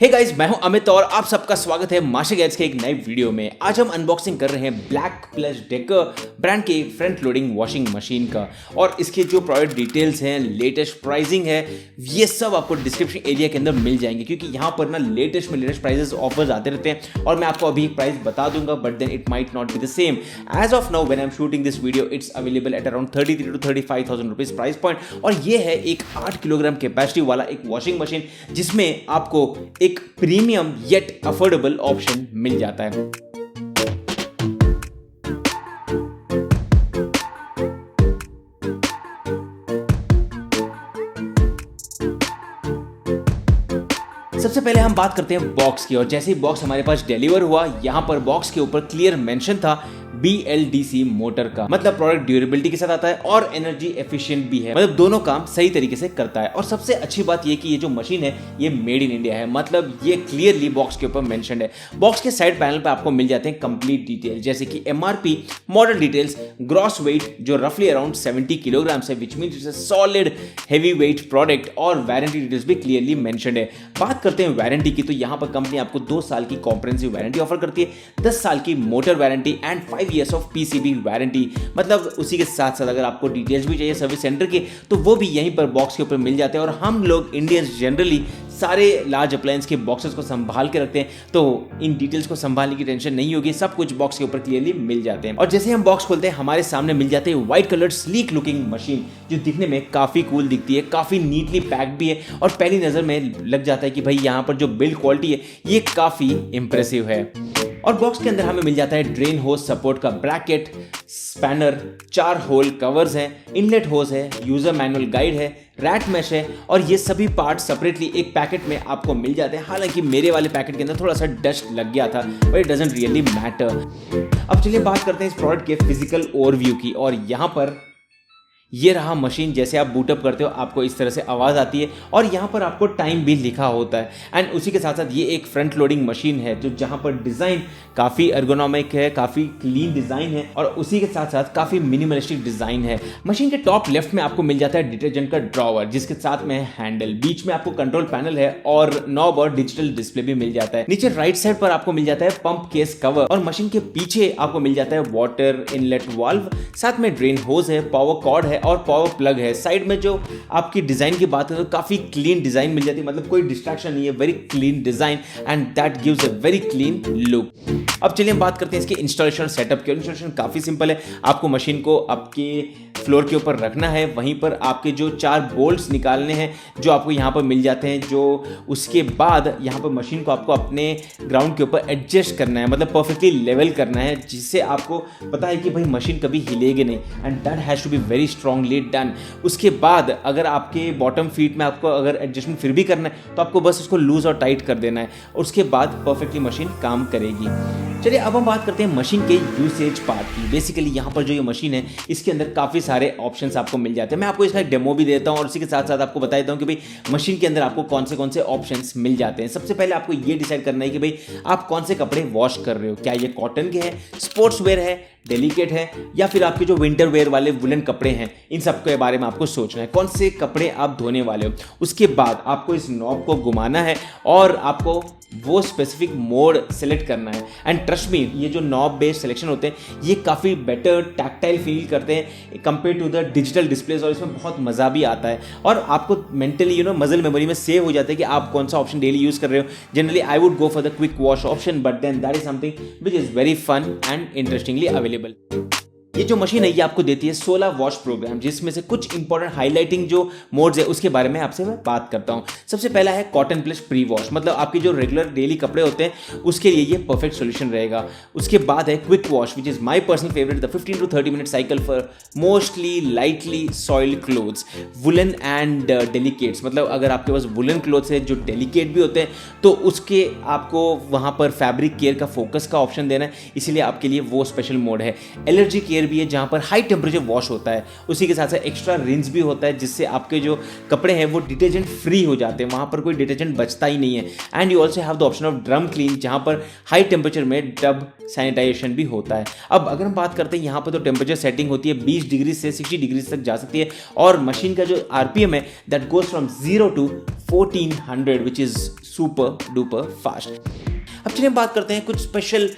Hey guys, मैं हूं अमित और आप सबका स्वागत है माशा गैजेट्स के एक नए वीडियो में। आज हम अनबॉक्सिंग कर रहे हैं ब्लैक प्लस डेकर ब्रांड के फ्रंट लोडिंग वॉशिंग मशीन का, और इसके जो प्रोडक्ट डिटेल्स हैं, लेटेस्ट प्राइसिंग है, ये सब आपको डिस्क्रिप्शन एरिया के अंदर मिल जाएंगे, क्योंकि यहाँ पर ना लेटेस्ट में लेटेस्ट प्राइजेस ऑफर्स आते रहते हैं और मैं आपको अभी एक प्राइस बता दूंगा, but then it might not be the same. As of now when I am shooting this video it's available at around 33 to 35,000 rupees price point, और ये है एक 8 किलोग्राम कैपेसिटी वाला एक वॉशिंग मशीन जिसमें आपको एक प्रीमियम येट अफोर्डेबल ऑप्शन मिल जाता है। सबसे पहले हम बात करते हैं बॉक्स की, और जैसे ही बॉक्स हमारे पास डिलीवर हुआ, यहां पर बॉक्स के ऊपर क्लियर मेंशन था BLDC मोटर का, मतलब प्रोडक्ट ड्यूरेबिलिटी के साथ आता है और एनर्जी एफिशिएंट भी है, मतलब दोनों काम सही तरीके से करता है। और सबसे अच्छी बात ये कि ये जो मशीन है ये मेड इन इंडिया है, मतलब ये क्लियरली बॉक्स के ऊपर मेंशन्ड है। बॉक्स के साइड पैनल पे आपको मिल जाते हैं कंप्लीट डिटेल, जैसे कि MRP, model details, gross weight जो रफली अराउंड 70 किलोग्राम है, which means it's a solid heavy weight product, और वारंटी डिटेल्स भी क्लियरली मेंशन्ड है। बात करते हैं वारंटी की, तो यहां पर कंपनी आपको 2 साल की कॉम्प्रिहेंसिव वारंटी ऑफर करती है, 10 साल की motor warranty and 5 years of PCB warranty. मतलब उसी के साथ साथ अगर आपको डिटेल्स भी चाहिए सर्विस सेंटर के, तो वो भी यहीं पर बॉक्स के ऊपर मिल जाते हैं। और हम लोग इंडियंस जनरली सारे लार्ज अप्लायंस के बॉक्सेस को संभाल के रखते हैं, तो इन डिटेल्स को संभालने की टेंशन नहीं होगी, सब कुछ बॉक्स के ऊपर क्लियरली मिल जाते हैं। और जैसे हम बॉक्स खोलते हैं, हमारे सामने मिल जाते हैं white coloured sleek looking machine, जो दिखने में काफी कूल दिखती है, काफी नीटली पैक्ड भी है, और पहली नजर में लग जाता है कि भाई यहाँ पर जो बिल्ड क्वालिटी है ये काफी इंप्रेसिव है। और बॉक्स के अंदर हमें मिल जाता है ड्रेन होज सपोर्ट का ब्रैकेट, स्पैनर, 4 होल कवर्स हैं, इनलेट होज है, यूजर मैनुअल गाइड है, रैट मैश है, और ये सभी पार्ट सेपरेटली एक पैकेट में आपको मिल जाते हैं। हालांकि मेरे वाले पैकेट के अंदर थोड़ा सा डस्ट लग गया था, but it doesn't really matter. अब चलिए बात करते हैं इस प्रोडक्ट के फिजिकल ओवरव्यू की, और यहाँ पर ये रहा मशीन। जैसे आप बूटअप करते हो आपको इस तरह से आवाज़ आती है, और यहाँ पर आपको टाइम भी लिखा होता है। एंड उसी के साथ साथ ये एक फ्रंट लोडिंग मशीन है, जो जहाँ पर डिज़ाइन काफ़ी एर्गोनॉमिक है, काफ़ी क्लीन डिज़ाइन है, और उसी के साथ साथ काफ़ी मिनिमलिस्टिक डिज़ाइन है। मशीन के टॉप लेफ्ट में आपको मिल जाता है डिटर्जेंट का ड्रॉवर, जिसके साथ में हैंडल, बीच में आपको कंट्रोल पैनल है, और नॉब और डिजिटल डिस्प्ले भी मिल जाता है। नीचे राइट साइड पर आपको मिल जाता है पंप केस कवर, और मशीन के पीछे आपको मिल जाता है वाटर इनलेट वाल्व, साथ में ड्रेन होज है, पावर कॉर्ड है और पावर प्लग है। साइड में जो आपकी डिजाइन की बात करें तो काफी क्लीन डिजाइन मिल जाती है, मतलब कोई डिस्ट्रैक्शन नहीं है, very clean design, and that gives a very clean look. अब चलिए हम बात करते हैं इसके इंस्टॉलेशन सेटअप की। इंस्टॉलेशन काफी सिंपल है, आपको मशीन को आपके फ्लोर के ऊपर रखना है, वहीं पर आपके जो 4 बोल्ट्स निकालने हैं जो आपको यहाँ पर मिल जाते हैं, जो उसके बाद यहाँ पर मशीन को आपको अपने ग्राउंड के ऊपर एडजस्ट करना है, मतलब परफेक्टली लेवल करना है, जिससे आपको पता है कि भाई मशीन कभी हिलेगी नहीं, and that has to be very strongly done. उसके बाद अगर आपके बॉटम फीट में आपको अगर एडजस्टमेंट फिर भी करना है, तो आपको बस उसको लूज और टाइट कर देना है, और उसके बाद परफेक्टली मशीन काम करेगी। चलिए अब हम बात करते हैं मशीन के यूसेज पार्ट की। बेसिकली यहाँ पर जो ये मशीन है, इसके अंदर काफ़ी सारे ऑप्शंस आपको मिल जाते हैं। मैं आपको इसका एक डेमो भी देता हूँ, और उसी के साथ साथ आपको बता देता हूँ कि भाई मशीन के अंदर आपको कौन से ऑप्शंस मिल जाते हैं। सबसे पहले आपको ये डिसाइड करना है कि भाई आप कौन से कपड़े वॉश कर रहे हो, क्या ये कॉटन के हैं, स्पोर्ट्स वेयर है, डेलिकेट है, या फिर आपके जो विंटर वेयर वाले वुलन कपड़े हैं, इन सब के बारे में आपको सोचना है, कौन से कपड़े आप धोने वाले हो। उसके बाद आपको इस नॉब को घुमाना है, और आपको वो स्पेसिफिक मोड सेलेक्ट करना है। एंड ट्रस्ट मी, ये जो नॉब बेस्ड सिलेक्शन होते हैं ये काफ़ी बेटर टैक्टाइल फील करते हैं compare to the digital displays, और इसमें बहुत मज़ा भी आता है, और आपको मेंटली मसल मेमोरी में सेव हो जाता है कि आप कौन सा ऑप्शन डेली यूज़ कर रहे हो। Generally I would go for the quick wash option, but then that is something which is very fun and interestingly available. ये जो मशीन है ये आपको देती है 16 वॉश प्रोग्राम, जिसमें से कुछ इंपॉर्टेंट हाईलाइटिंग जो मोड्स है उसके बारे में आपसे मैं बात करता हूँ। सबसे पहला है कॉटन प्लस प्री वॉश, मतलब आपके जो रेगुलर डेली कपड़े होते हैं उसके लिए ये परफेक्ट सोल्यूशन रहेगा। उसके बाद है quick wash, which is my personal favourite, the 15 to 30 minute cycle for mostly lightly soiled clothes, woollen and delicates, मतलब अगर आपके पास वुलन क्लोथ्स है जो डेलिकेट भी होते हैं, तो उसके आपको वहाँ पर फैब्रिक केयर का फोकस का ऑप्शन देना है, इसीलिए आपके लिए वो स्पेशल मोड है। एलर्जी केयर केयर भी है जहाँ पर हाई टेम्परेचर वॉश होता है, उसी के साथ साथ एक्स्ट्रा रिंस भी होता है जिससे आपके जो कपड़े हैं वो डिटर्जेंट फ्री हो जाते हैं, वहाँ पर कोई डिटर्जेंट बचता ही नहीं है। And you also have the option of drum clean जहाँ पर हाई टेम्परेचर में डब सैनिटाइजेशन भी होता है। अब अगर हम बात करते हैं यहाँ पर तो टेम्परेचर सेटिंग होती है 20 डिग्री से 60 डिग्री तक जा सकती है और मशीन का जो आरपीएम है that goes from 0 to 1400 which is super duper fast. अब चलिए बात करते हैं कुछ स्पेशल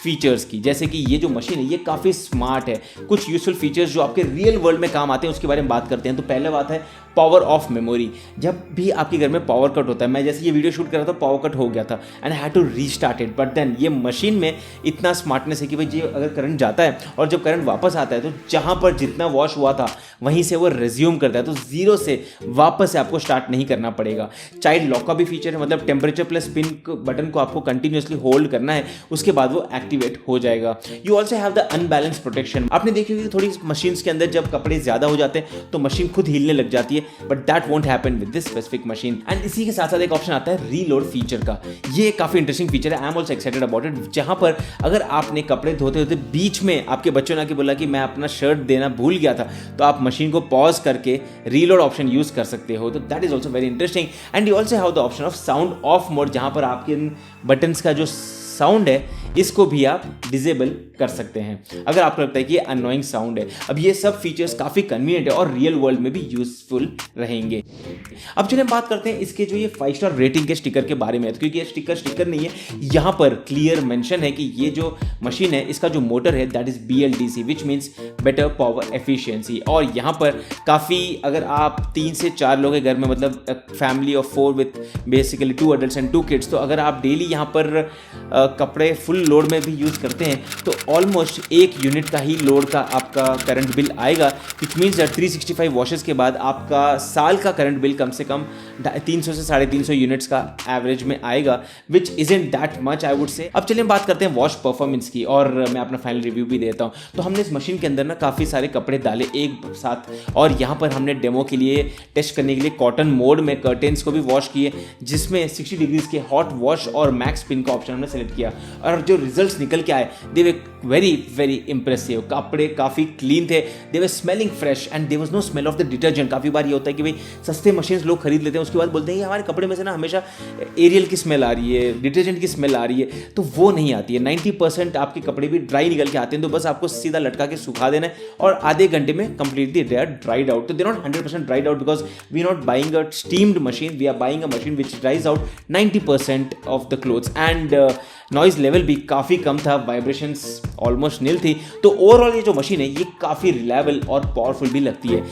फीचर्स की, जैसे कि ये जो मशीन है ये काफ़ी स्मार्ट है। कुछ यूजफुल फीचर्स जो आपके रियल वर्ल्ड में काम आते हैं उसके बारे में बात करते हैं। तो पहले बात है पावर ऑफ मेमोरी। जब भी आपके घर में पावर कट होता है, मैं जैसे ये वीडियो शूट कर रहा था पावर कट हो गया था and I had to restart it, but then ये मशीन में इतना स्मार्टनेस है कि भाई ये अगर करंट जाता है और जब करंट वापस आता है तो जहाँ पर जितना वॉश हुआ था वहीं से वो रिज्यूम करता है, तो जीरो से वापस से आपको स्टार्ट नहीं करना पड़ेगा। चाइल्ड लॉक का भी फीचर है, मतलब टेम्परेचर प्लस पिन बटन को आपको कंटिन्यूसली होल्ड करना है, उसके बाद वो एक्टिवेट हो जाएगा। You also have the unbalance protection. आपने देखी होगी थोड़ी मशीन के अंदर जब कपड़े ज्यादा हो जाते हैं तो मशीन खुद हिलने लग जाती है, but that won't happen with this specific machine. And इसी के साथ साथ एक ऑप्शन आता है रीलोड फीचर का। ये काफी इंटरेस्टिंग फीचर है, I am also excited about it, जहां पर अगर आपने कपड़े धोते होते बीच में आपके बच्चों ने आके बोला कि मैं अपना शर्ट देना भूल गया था, तो आप मशीन को पॉज करके रीलोड ऑप्शन यूज कर सकते हो। तो that is also very interesting. And you also have the option of sound of mode, जहां पर आपके बटन्स का जो साउंड है इसको भी आप डिसेबल कर सकते हैं अगर आपको लगता है कि ये अननोइंग साउंड है। अब ये सब फीचर्स काफ़ी कन्वीनियंट है और रियल वर्ल्ड में भी यूजफुल रहेंगे। अब चलिए बात करते हैं इसके जो ये 5 स्टार रेटिंग के स्टिकर के बारे में, क्योंकि ये स्टिकर नहीं है, यहाँ पर क्लियर मेंशन है कि ये जो मशीन है इसका जो मोटर है that is BLDC which means better power efficiency. और यहाँ पर काफ़ी अगर आप 3 से 4 लोग के घर में, मतलब family of 4 with basically 2 adults and 2 kids, तो अगर आप डेली यहाँ पर कपड़े फुल लोड में भी यूज़ करते हैं तो ऑलमोस्ट 1 यूनिट का ही लोड का आपका करंट बिल आएगा, विच मीन्स दैट 365 वॉशेस के बाद आपका साल का करंट बिल कम से कम 300 से 350 यूनिट्स का एवरेज में आएगा, which isn't that much I would say. अब चलिए बात करते हैं वॉश परफॉर्मेंस की और मैं अपना फाइनल रिव्यू भी देता हूँ। तो हमने इस मशीन के अंदर ना काफ़ी सारे कपड़े डाले एक साथ और यहाँ पर हमने डेमो के लिए टेस्ट करने के लिए कॉटन मोड में कर्टेन्स को भी वॉश किए, जिसमें 60 डिग्रीज के हॉट वॉश और मैक्स पिन का ऑप्शन हमने सेलेक्ट किया और जो रिजल्ट्स निकल के आए they were very very impressive. कपड़े काफ़ी क्लीन थे, they were smelling fresh and there was no smell of the detergent. काफ़ी बार ये होता है कि भाई सस्ते मशीन्स लोग खरीद लेते हैं, उसके बाद बोलते हैं कि हमारे कपड़े में से ना हमेशा एरियल की स्मेल आ रही है, डिटर्जेंट की स्मेल आ रही है, तो वो नहीं आती है। 90% आपके कपड़े भी ड्राई निकल के आते हैं, तो बस आपको सीधा लटका के सुखा देना है और आधे घंटे में completely they are dried out. तो they not 100% dried out because we not buying a steamed machine, we are buying a machine which dries out 90% of the clothes. And noise level भी काफ़ी कम था, वाइब्रेशंस ऑलमोस्ट नील थी। तो overall ये जो machine है ये काफ़ी रिलायबल और पावरफुल भी लगती है।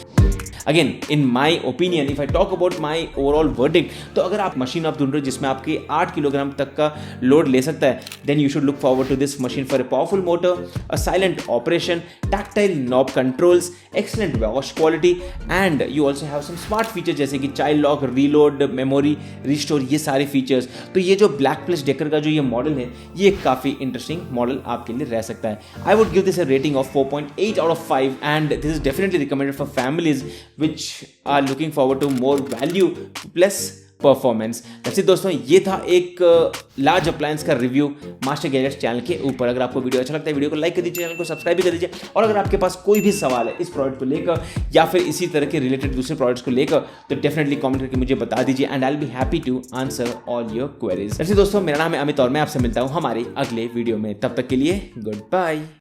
Again in my opinion, if I talk about my overall verdict, तो अगर आप मशीन आप ढूंढ रहे हो जिसमें आपके 8 किलोग्राम तक का लोड ले सकता है, then you should look forward to this machine for a powerful motor, a silent operation, tactile knob controls, excellent wash quality and you also have some smart features जैसे कि child lock, reload, memory restore, ये सारे features. तो ये जो black plus decker का जो ये मॉडल है ये काफ़ी इंटरेस्टिंग मॉडल आपके लिए रह सकता है। I would give this a rating of 4.8 out of 5 and this is definitely recommended for families which are looking forward to more value plus performance. वैसे दोस्तों ये था एक लार्ज अप्लायंस का रिव्यू मास्टर गैजेट्स चैनल के ऊपर। अगर आपको वीडियो अच्छा लगता है वीडियो को लाइक कर दीजिए, चैनल को सब्सक्राइब भी कर दीजिए और अगर आपके पास कोई भी सवाल है इस प्रोडक्ट को लेकर या फिर इसी तरह के रिलेटेड दूसरे प्रोडक्ट्स को लेकर तो डेफिनेटली कमेंट करके मुझे बता दीजिए and I will be happy to answer all your queries. वैसे दोस्तों मेरा नाम है अमित और मैं आपसे मिलता हूँ हमारे अगले वीडियो में, तब तक के लिए गुड बाय।